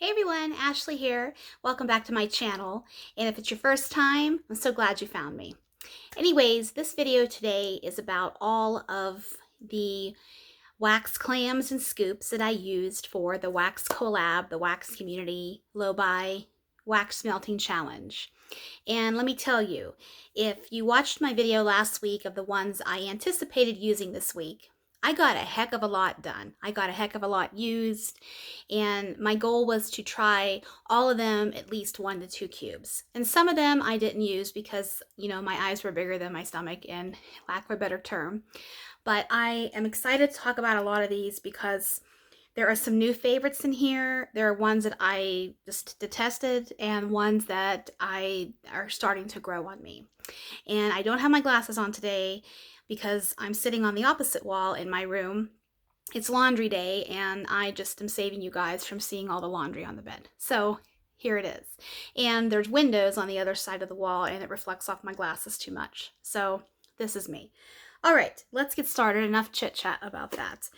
Hey everyone, Ashley here. Welcome back to my channel. And if it's your first time, I'm so glad you found me. Anyways, this video today is about all of the wax clams and scoops that I used for the wax collab, the wax community low-buy wax melting challenge. And let me tell you, if you watched my video last week of the ones I anticipated using this week, I got a heck of a lot done. I got a heck of a lot used, and my goal was to try all of them at least 1 to 2 cubes. And some of them I didn't use because, my eyes were bigger than my stomach, in lack of a better term. But I am excited to talk about a lot of these because there are some new favorites in here. There are ones that I just detested and ones that are starting to grow on me. And I don't have my glasses on today because I'm sitting on the opposite wall in my room. It's laundry day and I just am saving you guys from seeing all the laundry on the bed. So here it is. And there's windows on the other side of the wall and it reflects off my glasses too much. So this is me. All right, let's get started. Enough chit chat about that.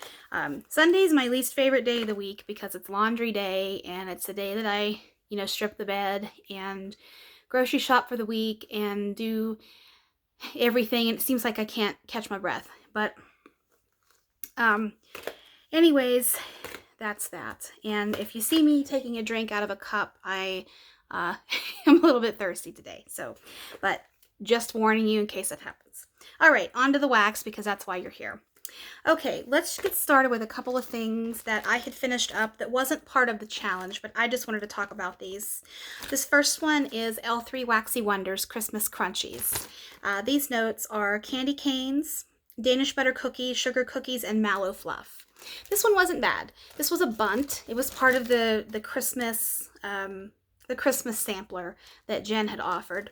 Sunday's my least favorite day of the week because it's laundry day and it's the day that I, strip the bed and grocery shop for the week and do everything. And it seems like I can't catch my breath. But anyways, that's that. And if you see me taking a drink out of a cup, I am a little bit thirsty today. So, but just warning you in case it happens. All right, on to the wax because that's why you're here. Okay, let's get started with a couple of things that I had finished up that wasn't part of the challenge, but I just wanted to talk about these. This first one is L3 Waxy Wonders Christmas Crunchies. These notes are candy canes, Danish butter cookies, sugar cookies, and mallow fluff. This one wasn't bad. This was a bunt. It was part of the Christmas sampler that Jen had offered.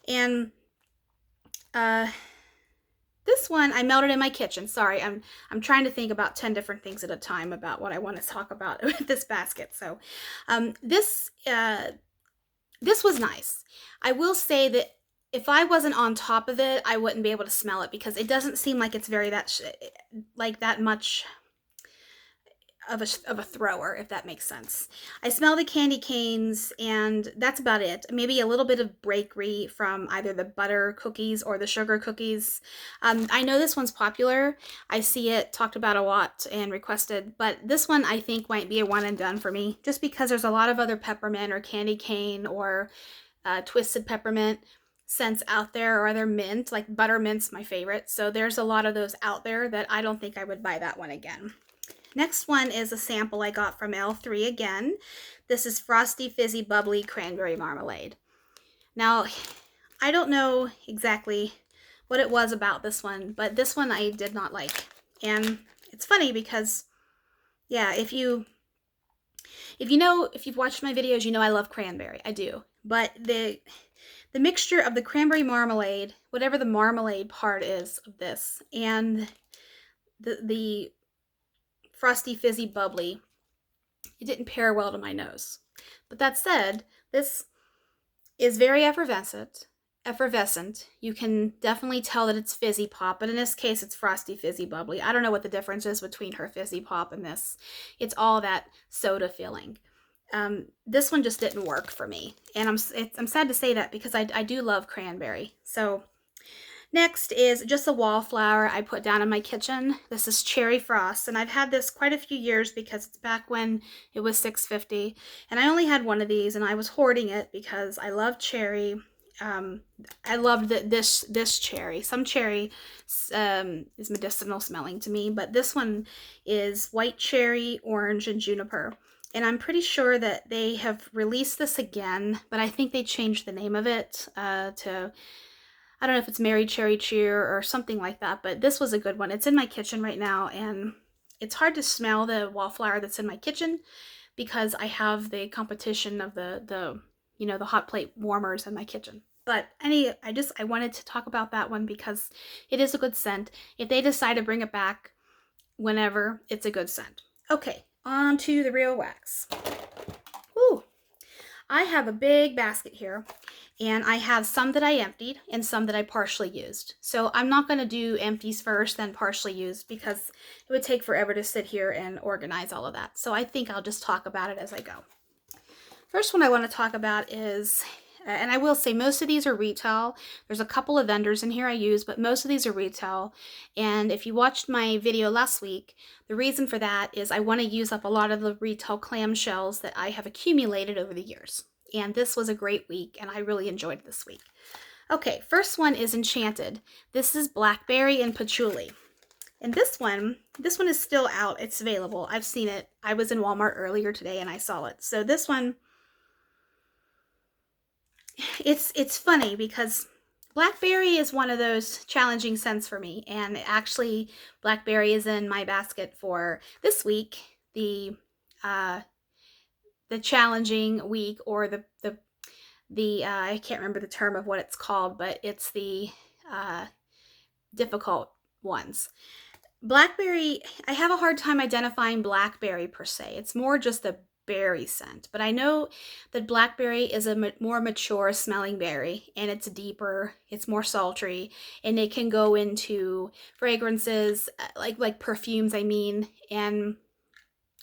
And this one I melted in my kitchen. Sorry, I'm trying to think about 10 different things at a time about what I want to talk about with this basket. So this was nice. I will say that if I wasn't on top of it, I wouldn't be able to smell it because it doesn't seem like it's very that much of a thrower, if that makes sense. I smell the candy canes and that's about it. Maybe a little bit of breakery from either the butter cookies or the sugar cookies. I know this one's popular. I see it talked about a lot and requested, but this one I think might be a one and done for me just because there's a lot of other peppermint or candy cane or twisted peppermint scents out there, or other mint, like buttermint's my favorite. So there's a lot of those out there that I don't think I would buy that one again. Next one is a sample I got from L3 again. This is Frosty Fizzy Bubbly Cranberry Marmalade. Now, I don't know exactly what it was about this one, but this one I did not like. And it's funny because, yeah, if you've watched my videos, you know I love cranberry. I do. But the mixture of the cranberry marmalade, whatever the marmalade part is of this, and the Frosty Fizzy Bubbly, it didn't pair well to my nose. But that said, this is very effervescent. You can definitely tell that it's fizzy pop, but in this case it's Frosty Fizzy Bubbly. I don't know what the difference is between her fizzy pop and this. It's all that soda feeling. This one just didn't work for me, and I'm sad to say that because I do love cranberry. So next is just a wallflower I put down in my kitchen. This is Cherry Frost, and I've had this quite a few years because it's back when it was $6.50, and I only had one of these, and I was hoarding it because I love cherry. I loved this cherry. Some cherry is medicinal smelling to me, but this one is white cherry, orange, and juniper. And I'm pretty sure that they have released this again, but I think they changed the name of it to, I don't know if it's Mary Cherry Cheer or something like that, but this was a good one. It's in my kitchen right now, and it's hard to smell the wallflower that's in my kitchen because I have the competition of the hot plate warmers in my kitchen. But I wanted to talk about that one because it is a good scent. If they decide to bring it back whenever, it's a good scent. Okay, on to the real wax. Ooh, I have a big basket here, and I have some that I emptied and some that I partially used. So I'm not going to do empties first, then partially used, because it would take forever to sit here and organize all of that. So I think I'll just talk about it as I go. First one I want to talk about is, and I will say most of these are retail. There's a couple of vendors in here I use, but most of these are retail. And if you watched my video last week, the reason for that is I want to use up a lot of the retail clam shells that I have accumulated over the years. And this was a great week, and I really enjoyed this week. Okay, first one is Enchanted. This is blackberry and patchouli. And this one is still out. It's available. I've seen it. I was in Walmart earlier today and I saw it. So this one, it's funny because blackberry is one of those challenging scents for me. And actually, blackberry is in my basket for this week, the challenging week, or the I can't remember the term of what it's called, but it's the difficult ones. Blackberry, I have a hard time identifying blackberry per se. It's more just a berry scent, but I know that blackberry is a more mature smelling berry, and it's deeper, it's more sultry, and it can go into fragrances like perfumes, I mean. And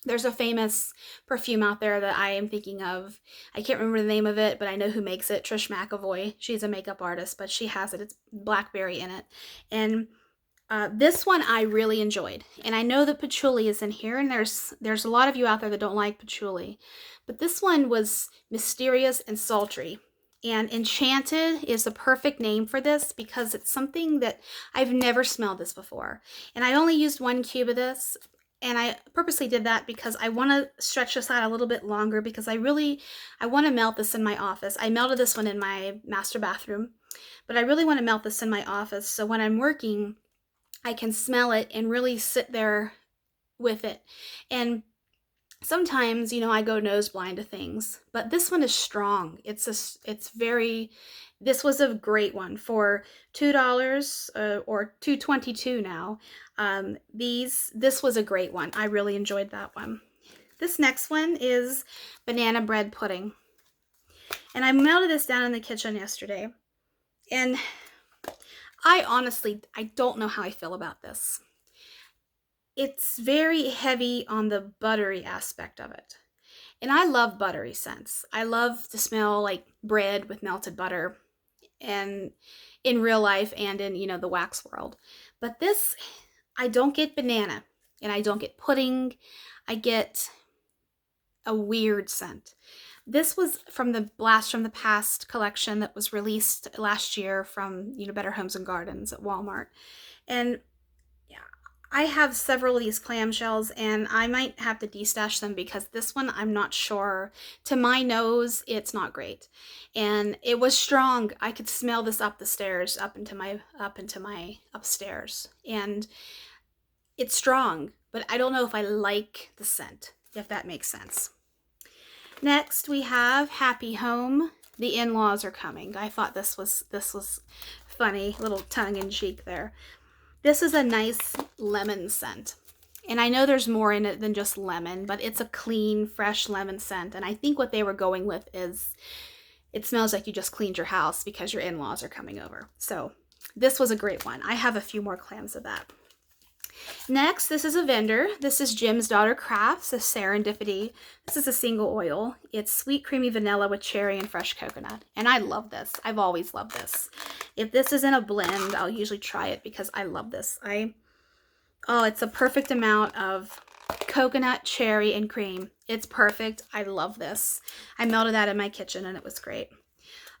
there's a famous perfume out there that I am thinking of. I can't remember the name of it, but I know who makes it. Trish McAvoy. She's a makeup artist, but she has it. It's blackberry in it. And this one I really enjoyed. And I know that patchouli is in here, and there's a lot of you out there that don't like patchouli. But this one was mysterious and sultry. And Enchanted is the perfect name for this because it's something that I've never smelled this before. And I only used 1 cube of this. And I purposely did that because I want to stretch this out a little bit longer because I want to melt this in my office. I melted this one in my master bathroom, but I really want to melt this in my office so when I'm working, I can smell it and really sit there with it. And sometimes, I go nose blind to things, but this one is strong. This was a great one for $2 or $2.22 now. This was a great one. I really enjoyed that one. This next one is banana bread pudding. And I melted this down in the kitchen yesterday. And I don't know how I feel about this. It's very heavy on the buttery aspect of it. And I love buttery scents. I love to smell like bread with melted butter, and in real life and in, the wax world. But this, I don't get banana, and I don't get pudding. I get a weird scent. This was from the Blast from the Past collection that was released last year from, Better Homes and Gardens at Walmart. And I have several of these clamshells, and I might have to destash them because this one, I'm not sure. To my nose, it's not great. And it was strong. I could smell this up the stairs, up into my upstairs. And it's strong, but I don't know if I like the scent, if that makes sense. Next, we have Happy Home. The in-laws are coming. I thought this was funny, little tongue-in-cheek there. This is a nice lemon scent. And I know there's more in it than just lemon, but it's a clean, fresh lemon scent. And I think what they were going with is it smells like you just cleaned your house because your in-laws are coming over. So this was a great one. I have a few more clams of that. Next, this is a vendor. This is Jim's Daughter Crafts, a Serendipity. This is a single oil. It's sweet, creamy vanilla with cherry and fresh coconut. And I love this. I've always loved this. If this is in a blend, I'll usually try it because I love this. It's a perfect amount of coconut, cherry, and cream. It's perfect. I love this. I melted that in my kitchen and it was great.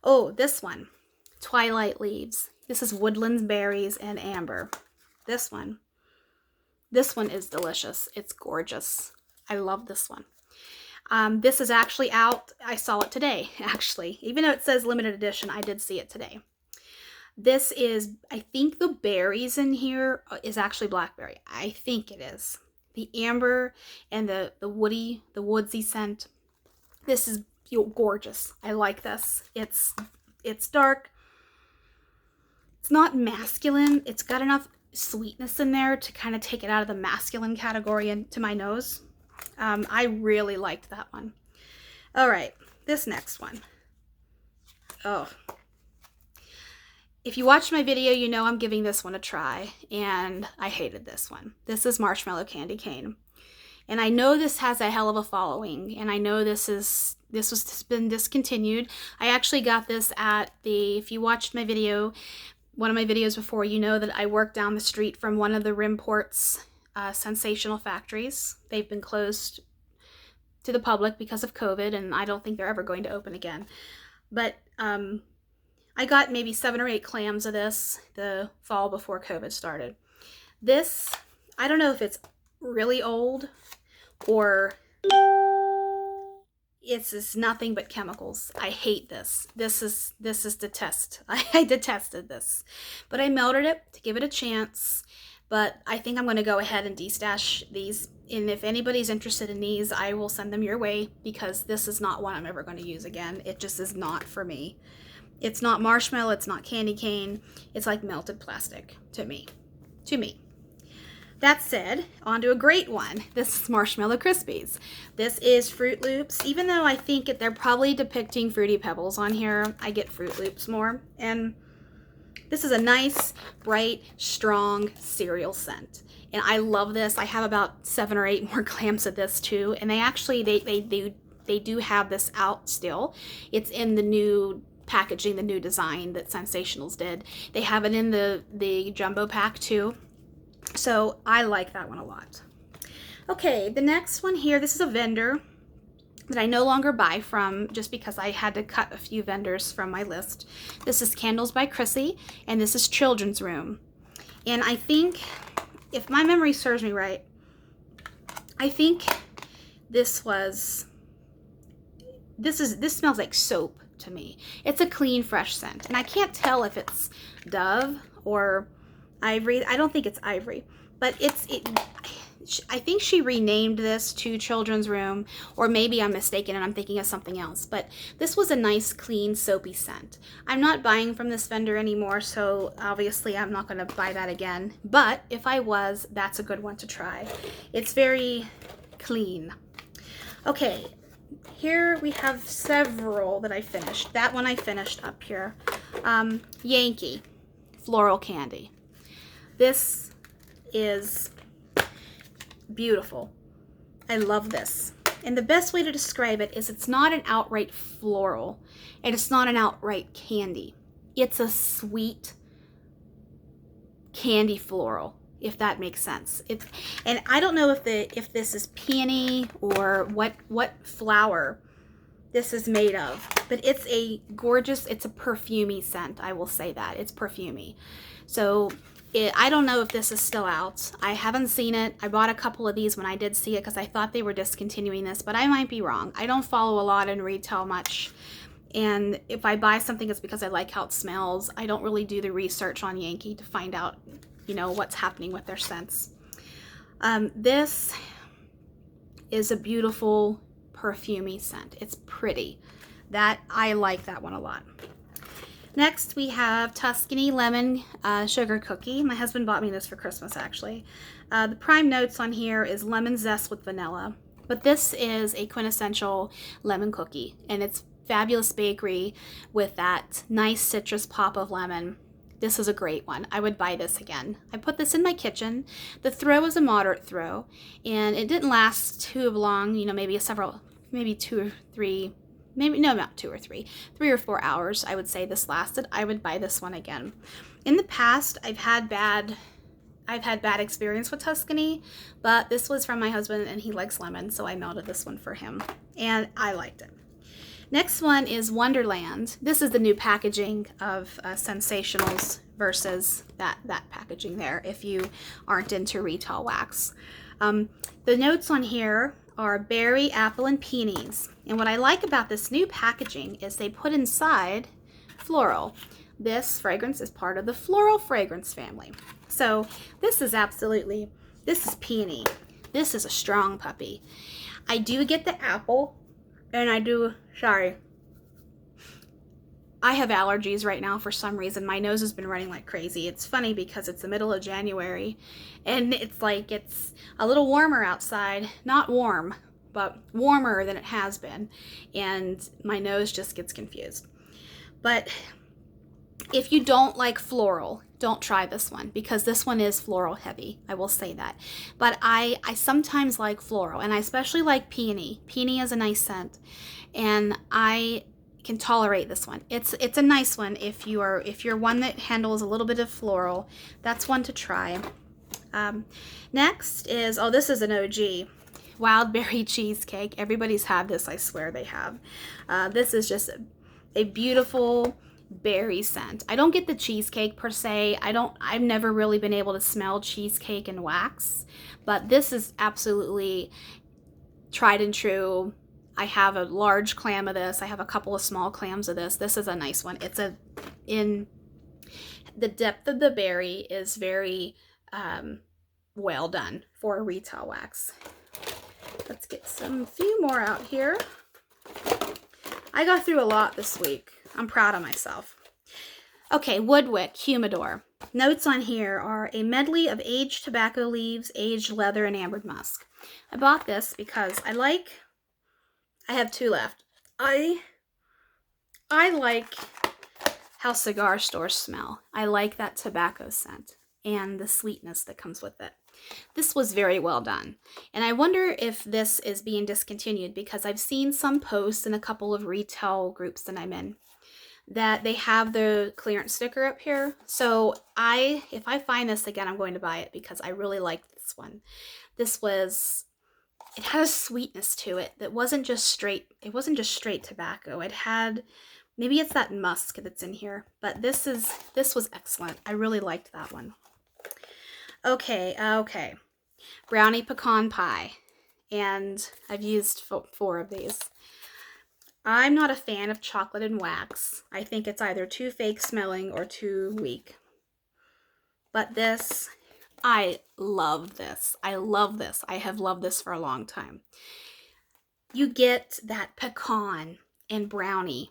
Oh, this one, Twilight Leaves. This is Woodland Berries and Amber. This one is delicious. It's gorgeous. I love this one. This is actually out. I saw it today, actually. Even though it says limited edition, I did see it today. This is, I think the berries in here is actually blackberry. I think it is. The amber and the woodsy scent. This is gorgeous. I like this. It's dark. It's not masculine. It's got enough sweetness in there to kind of take it out of the masculine category into my nose. I really liked that one. All right, this next one. Oh. If you watched my video, you know I'm giving this one a try, and I hated this one. This is Marshmallow Candy Cane. And I know this has a hell of a following, and I know this is This was been discontinued. I actually got this at if you watched my video, one of my videos before, you know that I work down the street from one of the Rimport's sensational factories. They've been closed to the public because of COVID, and I don't think they're ever going to open again. But I got maybe 7 or 8 clams of this the fall before COVID started. This, I don't know if it's really old or it's just nothing but chemicals. I hate this. This is detest. I detested this. But I melted it to give it a chance. But I think I'm going to go ahead and destash these. And if anybody's interested in these, I will send them your way, because this is not one I'm ever going to use again. It just is not for me. It's not marshmallow. It's not candy cane. It's like melted plastic to me. That said, on to a great one. This is Marshmallow Krispies. This is Fruit Loops. Even though I think they're probably depicting Fruity Pebbles on here, I get Fruit Loops more. And this is a nice, bright, strong cereal scent. And I love this. I have about 7 or 8 more clams of this too. And they actually, they do have this out still. It's in the new packaging, the new design that Sensationals did. They have it in the jumbo pack too. So I like that one a lot. Okay, the next one here, this is a vendor that I no longer buy from just because I had to cut a few vendors from my list. This is Candles by Chrissy, and this is Children's Room. And I think, if my memory serves me right, I think this smells like soap to me. It's a clean, fresh scent. And I can't tell if it's Dove or Ivory. I don't think it's Ivory, but I think she renamed this to Children's Room, or maybe I'm mistaken and I'm thinking of something else. But this was a nice, clean, soapy scent. I'm not buying from this vendor anymore, so obviously I'm not going to buy that again. But if I was, that's a good one to try. It's very clean. Okay, here we have several that I finished. That one I finished up here. Yankee Floral Candy. This is beautiful. I love this. And the best way to describe it is it's not an outright floral, and it's not an outright candy. It's a sweet candy floral, if that makes sense. And I don't know if this is peony or what flower this is made of, but it's a gorgeous, it's a perfumey scent. I will say that. It's perfumey. So I don't know if this is still out. I haven't seen it. I bought a couple of these when I did see it because I thought they were discontinuing this, but I might be wrong. I don't follow a lot in retail much. And if I buy something, it's because I like how it smells. I don't really do the research on Yankee to find out, you know, what's happening with their scents. This is a beautiful perfumey scent. It's pretty. I like that one a lot. Next, we have Tuscany Lemon Sugar Cookie. My husband bought me this for Christmas, actually. The prime notes on here is lemon zest with vanilla. But this is a quintessential lemon cookie, and it's Fabulous Bakery with that nice citrus pop of lemon. This is a great one. I would buy this again. I put this in my kitchen. The throw is a moderate throw, and it didn't last too long, you know, maybe 2 or 3, maybe, no, not 2 or 3, 3 or 4 hours, I would say this lasted. I would buy this one again. In the past, I've had bad experience with Tuscany, but this was from my husband and he likes lemon, so I melted this one for him, and I liked it. Next one is Wonderland. This is the new packaging of Sensationals versus that packaging there, if you aren't into retail wax. The notes on here are berry, apple, and peonies. And what I like about this new packaging is they put inside floral. This fragrance is part of the floral fragrance family. So this is peony. This is a strong puppy. I do get the apple, and I have allergies right now for some reason. My nose has been running like crazy. It's funny because it's the middle of January and it's a little warmer outside. Not warm, but warmer than it has been. And my nose just gets confused. But if you don't like floral, don't try this one because this one is floral heavy. I will say that. But I sometimes like floral, and I especially like peony. Peony is a nice scent, and I can tolerate this one. It's a nice one if you're one that handles a little bit of floral. That's one to try. Next is, oh, this is an OG. Wild berry cheesecake. Everybody's had this, I swear they have. This is just a beautiful berry scent. I don't get the cheesecake per se. I've never really been able to smell cheesecake and wax, but this is absolutely tried and true. I have a large clam of this. I have a couple of small clams of this. This is a nice one. In the depth of the berry is very well done for a retail wax. Let's get some few more out here. I got through a lot this week. I'm proud of myself. Okay, Woodwick Humidor. Notes on here are a medley of aged tobacco leaves, aged leather, and ambered musk. I bought this because I have 2 left. I like how cigar stores smell. I like that tobacco scent and the sweetness that comes with it. This was very well done. And I wonder if this is being discontinued because I've seen some posts in a couple of retail groups that I'm in that they have the clearance sticker up here. So if I find this again, I'm going to buy it because I really like this one. It had a sweetness to it that wasn't just straight tobacco. It had, maybe it's that musk that's in here, but this was excellent. I really liked that one. Okay. Brownie pecan pie. And I've used 4 of these. I'm not a fan of chocolate and wax. I think it's either too fake smelling or too weak. But this, I love this. I love this. I have loved this for a long time. You get that pecan and brownie,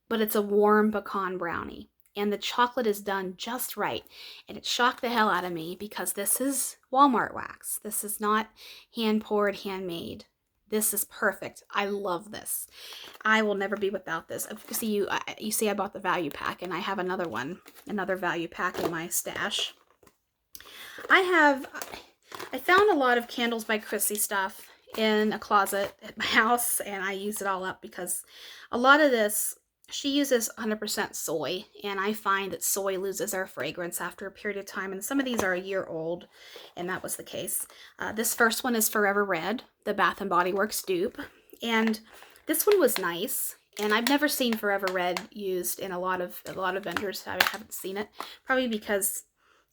but it's a warm pecan brownie. And the chocolate is done just right. And it shocked the hell out of me because this is Walmart wax. This is not hand-poured, handmade. This is perfect. I love this. I will never be without this. You see I bought the value pack, and I have another value pack in my stash. I found a lot of Candles by Chrissy stuff in a closet at my house, and I use it all up because a lot of this, she uses 100% soy, and I find that soy loses their fragrance after a period of time, and some of these are a year old, and that was the case. This first one is Forever Red, the Bath & Body Works dupe, and this one was nice, and I've never seen Forever Red used in a lot of vendors. I haven't seen it, probably because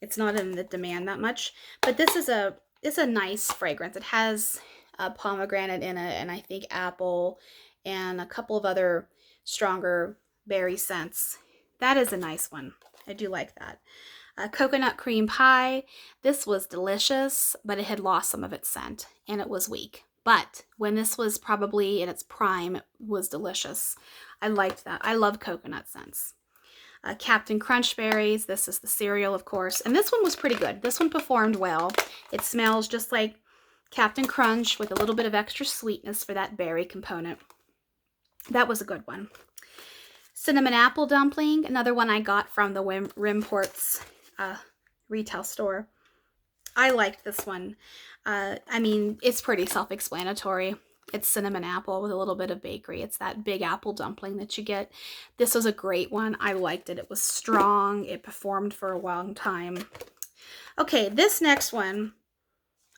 it's not in the demand that much, but this is a nice fragrance. It has pomegranate in it, and I think apple, and a couple of other stronger berry scents. That is a nice one. I do like that. Coconut cream pie. This was delicious, but it had lost some of its scent and it was weak. But when this was probably in its prime, it was delicious. I liked that. I love coconut scents. Captain Crunch berries. This is the cereal, of course. And this one was pretty good. This one performed well. It smells just like Captain Crunch with a little bit of extra sweetness for that berry component. That was a good one. Cinnamon apple dumpling, another one I got from the Rimports retail store. I liked this one. I mean, it's pretty self-explanatory. It's cinnamon apple with a little bit of bakery. It's that big apple dumpling that you get. This was a great one. I liked it. It was strong. It performed for a long time. Okay, this next one,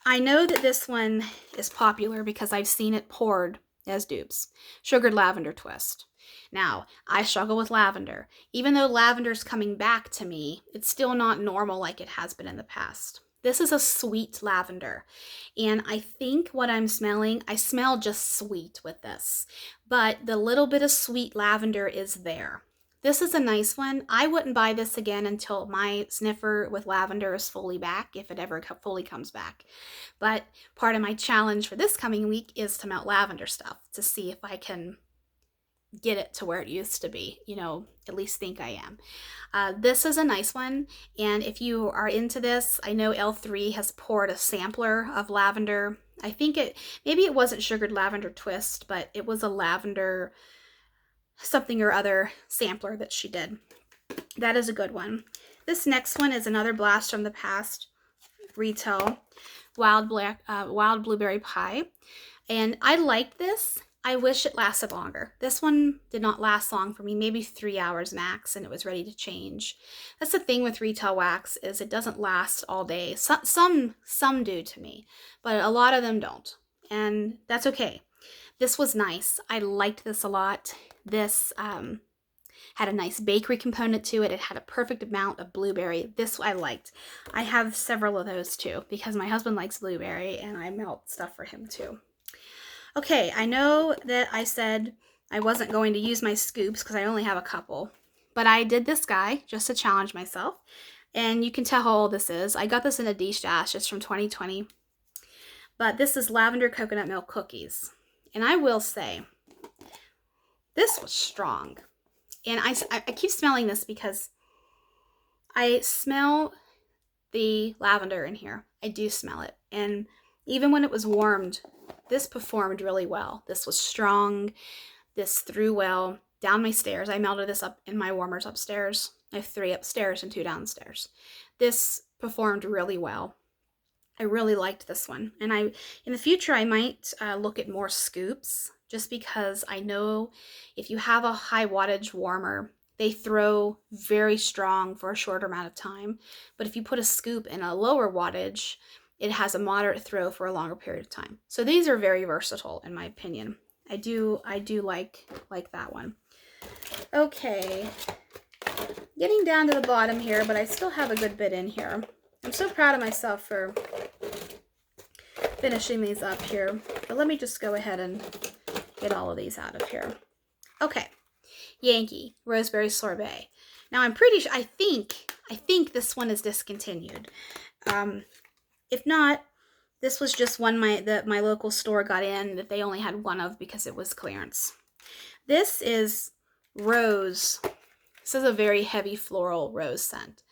I know that this one is popular because I've seen it poured as dupes. Sugared lavender twist. Now, I struggle with lavender. Even though lavender's coming back to me, it's still not normal like it has been in the past. This is a sweet lavender. And I think what I'm smelling, I smell just sweet with this. But the little bit of sweet lavender is there. This is a nice one. I wouldn't buy this again until my sniffer with lavender is fully back, if it ever fully comes back. But part of my challenge for this coming week is to melt lavender stuff to see if I can get it to where it used to be, at least think I am. This is a nice one, and if you are into this, I know L3 has poured a sampler of lavender. I think maybe it wasn't sugared lavender twist, but it was a lavender something or other sampler that she did. That is a good one. This next one is another blast from the past retail wild blueberry pie. And I liked this. I wish it lasted longer. This one did not last long for me, maybe 3 hours max, and it was ready to change. That's the thing with retail wax, is it doesn't last all day. Some do to me, but a lot of them don't. And that's okay. This was nice. I liked this a lot. This had a nice bakery component to it. It had a perfect amount of blueberry. This I liked. I have several of those too because my husband likes blueberry and I melt stuff for him too. Okay, I know that I said I wasn't going to use my scoops because I only have a couple, but I did this guy just to challenge myself. And you can tell how old this is. I got this in a D-stash. It's from 2020. But this is lavender coconut milk cookies. And I will say, this was strong. And I keep smelling this because I smell the lavender in here. I do smell it. And even when it was warmed, this performed really well. This was strong. This threw well down my stairs. I melted this up in my warmers upstairs. I have 3 upstairs and 2 downstairs. This performed really well. I really liked this one. And in the future, I might look at more scoops just because I know if you have a high wattage warmer, they throw very strong for a shorter amount of time. But if you put a scoop in a lower wattage, it has a moderate throw for a longer period of time. So these are very versatile in my opinion. I do like that one. Okay, getting down to the bottom here, but I still have a good bit in here. I'm so proud of myself for finishing these up here. But let me just go ahead and get all of these out of here. Okay, Yankee Roseberry Sorbet. Now I'm pretty sure, I think this one is discontinued. If not, this was just one that my local store got in that they only had one of because it was clearance. This is rose. This is a very heavy floral rose scent.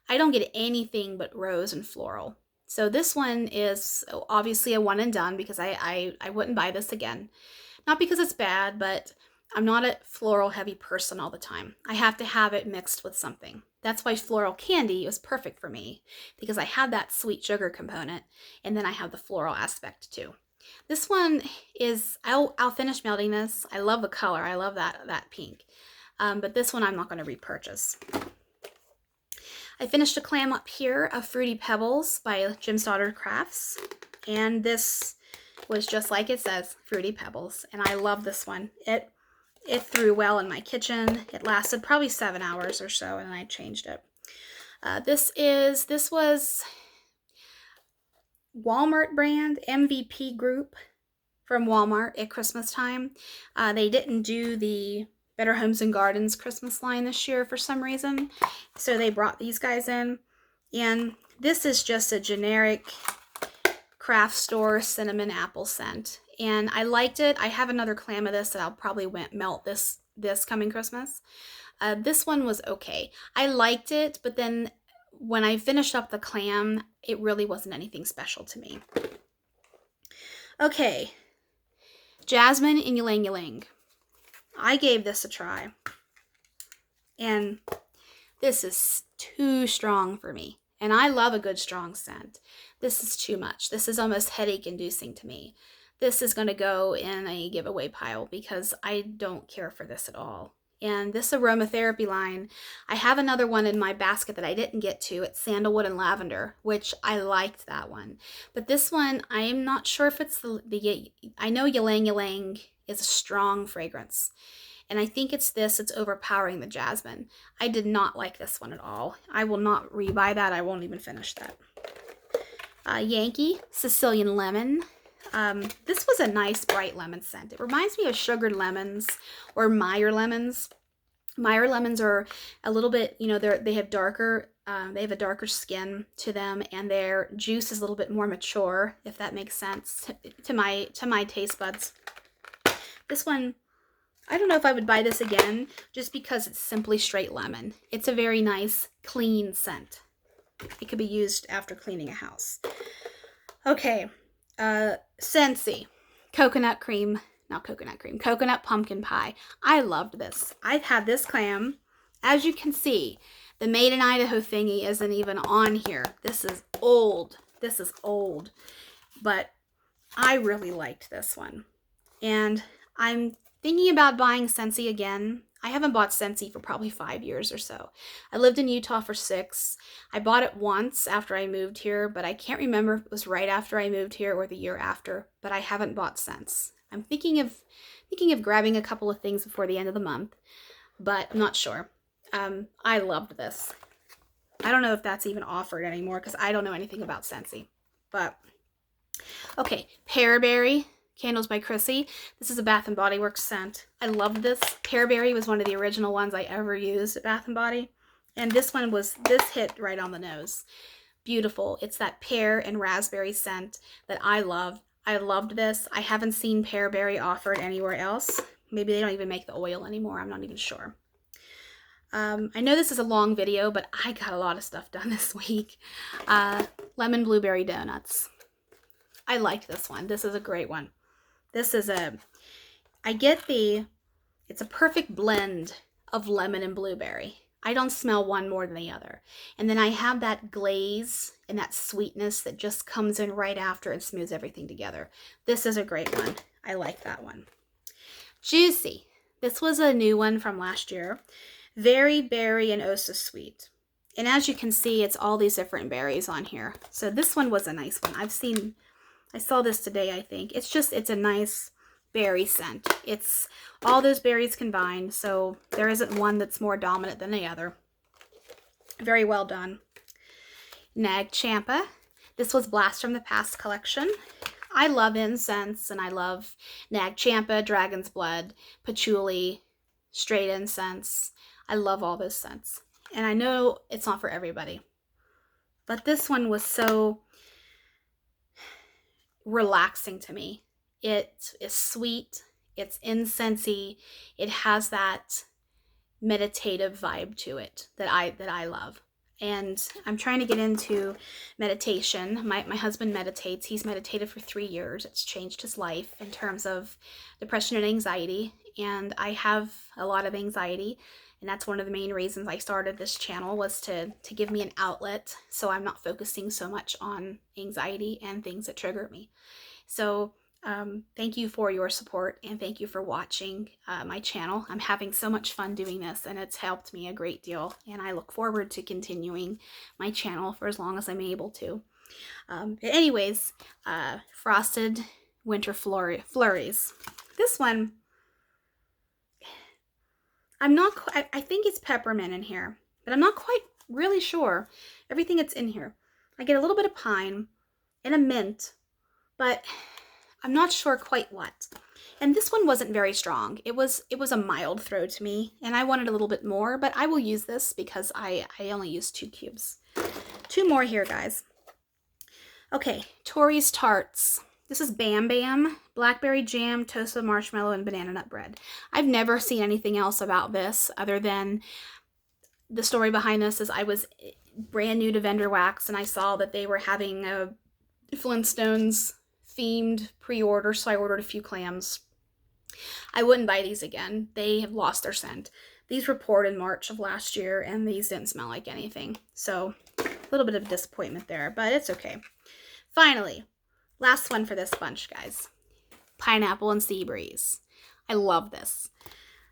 I don't get anything but rose and floral. So this one is obviously a one and done because I wouldn't buy this again. Not because it's bad, but I'm not a floral heavy person all the time. I have to have it mixed with something. That's why floral candy was perfect for me because I have that sweet sugar component and then I have the floral aspect too. This one is, I'll finish melting this. I love the color. I love that pink. But this one I'm not going to repurchase. I finished a clam up here of Fruity Pebbles by Jim's Daughter Crafts. And this was just like it says, Fruity Pebbles. And I love this one. It threw well in my kitchen. It lasted probably 7 hours or so, and I changed it. This was Walmart brand MVP group from Walmart at Christmas time. They didn't do the Better Homes and Gardens Christmas line this year for some reason, so they brought these guys in. And this is just a generic craft store cinnamon apple scent. And I liked it. I have another clam of this that I'll probably melt this coming Christmas. This one was okay. I liked it, but then when I finished up the clam, it really wasn't anything special to me. Okay, Jasmine and Ylang. I gave this a try. And this is too strong for me. And I love a good strong scent. This is too much. This is almost headache inducing to me. This is going to go in a giveaway pile because I don't care for this at all. And this aromatherapy line, I have another one in my basket that I didn't get to. It's Sandalwood and Lavender, which I liked that one. But this one, I am not sure if it's I know Ylang is a strong fragrance. And I think it's overpowering the Jasmine. I did not like this one at all. I will not rebuy that. I won't even finish that. Yankee Sicilian Lemon. This was a nice bright lemon scent. It reminds me of sugared lemons or Meyer lemons. Meyer lemons are a little bit, they have a darker skin to them, and their juice is a little bit more mature, if that makes sense to my taste buds. This one, I don't know if I would buy this again just because it's simply straight lemon. It's a very nice, clean scent. It could be used after cleaning a house. Okay. Scentsy, coconut pumpkin pie. I loved this. I've had this clam. As you can see, The Made in Idaho thingy isn't even on here. This is old. This is old. But I really liked this one. And I'm thinking about buying Scentsy again. I haven't bought Scentsy for probably 5 years or so. I lived in Utah for 6. I bought it once after I moved here, but I can't remember if it was right after I moved here or the year after, but I haven't bought since. I'm thinking of grabbing a couple of things before the end of the month, but I'm not sure. I loved this. I don't know if that's even offered anymore because I don't know anything about Scentsy. But, okay, Pear Berry. Candles by Chrissy. This is a Bath & Body Works scent. I love this. Pear Berry was one of the original ones I ever used at Bath & Body. And this hit right on the nose. Beautiful. It's that pear and raspberry scent that I love. I loved this. I haven't seen Pear Berry offered anywhere else. Maybe they don't even make the oil anymore. I'm not even sure. I know this is a long video, but I got a lot of stuff done this week. Lemon Blueberry Donuts. I liked this one. This is a great one. This is it's a perfect blend of lemon and blueberry. I don't smell one more than the other. And then I have that glaze and that sweetness that just comes in right after and smooths everything together. This is a great one. I like that one. Juicy. This was a new one from last year. Very berry and oh so sweet. And as you can see, it's all these different berries on here. So this one was a nice one. I saw this today, I think. It's a nice berry scent. It's all those berries combined, so there isn't one that's more dominant than the other. Very well done. Nag Champa. This was Blast from the Past collection. I love incense, and I love Nag Champa, Dragon's Blood, Patchouli, Straight Incense. I love all those scents. And I know it's not for everybody. But this one was so relaxing to me. It is sweet, it's incensey, it has that meditative vibe to it that I love. And I'm trying to get into meditation. My husband meditates. He's meditated for 3 years. It's changed his life in terms of depression and anxiety. And I have a lot of anxiety. And that's one of the main reasons I started this channel, was to give me an outlet so I'm not focusing so much on anxiety and things that trigger me. So thank you for your support, and thank you for watching my channel. I'm having so much fun doing this, and it's helped me a great deal. And I look forward to continuing my channel for as long as I'm able to. But anyways, Frosted Winter Flurries. This one, I think it's peppermint in here, but I'm not quite really sure. Everything that's in here. I get a little bit of pine and a mint, but I'm not sure quite what. And this one wasn't very strong. It was a mild throw to me, and I wanted a little bit more, but I will use this because I only used 2 cubes. 2 more here, guys. Okay, Tori's Tarts. This is Bam Bam, Blackberry Jam, Toasted Marshmallow, and Banana Nut Bread. I've never seen anything else about this other than the story behind this is I was brand new to Vendor Wax, and I saw that they were having a Flintstones themed pre-order, so I ordered a few clams. I wouldn't buy these again. They have lost their scent. These were poured in March of last year, and these didn't smell like anything. So a little bit of disappointment there, but it's okay. Finally, last one for this bunch, guys. Pineapple and Sea Breeze. I love this.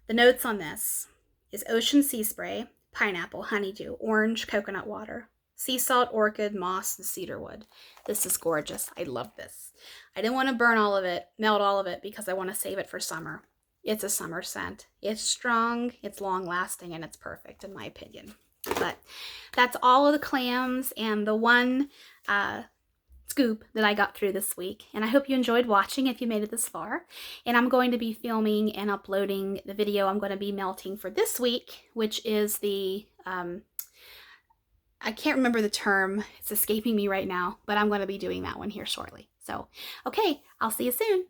The notes on this is Ocean Sea Spray, Pineapple, Honeydew, Orange, Coconut Water, Sea Salt, Orchid, Moss, and Cedarwood. This is gorgeous. I love this. I didn't want to burn all of it, melt all of it, because I want to save it for summer. It's a summer scent. It's strong, it's long lasting, and it's perfect in my opinion. But that's all of the clams and the one scoop that I got through this week. And I hope you enjoyed watching if you made it this far. And I'm going to be filming and uploading the video I'm going to be melting for this week, which is the, I can't remember the term. It's escaping me right now, but I'm going to be doing that one here shortly. So, okay, I'll see you soon.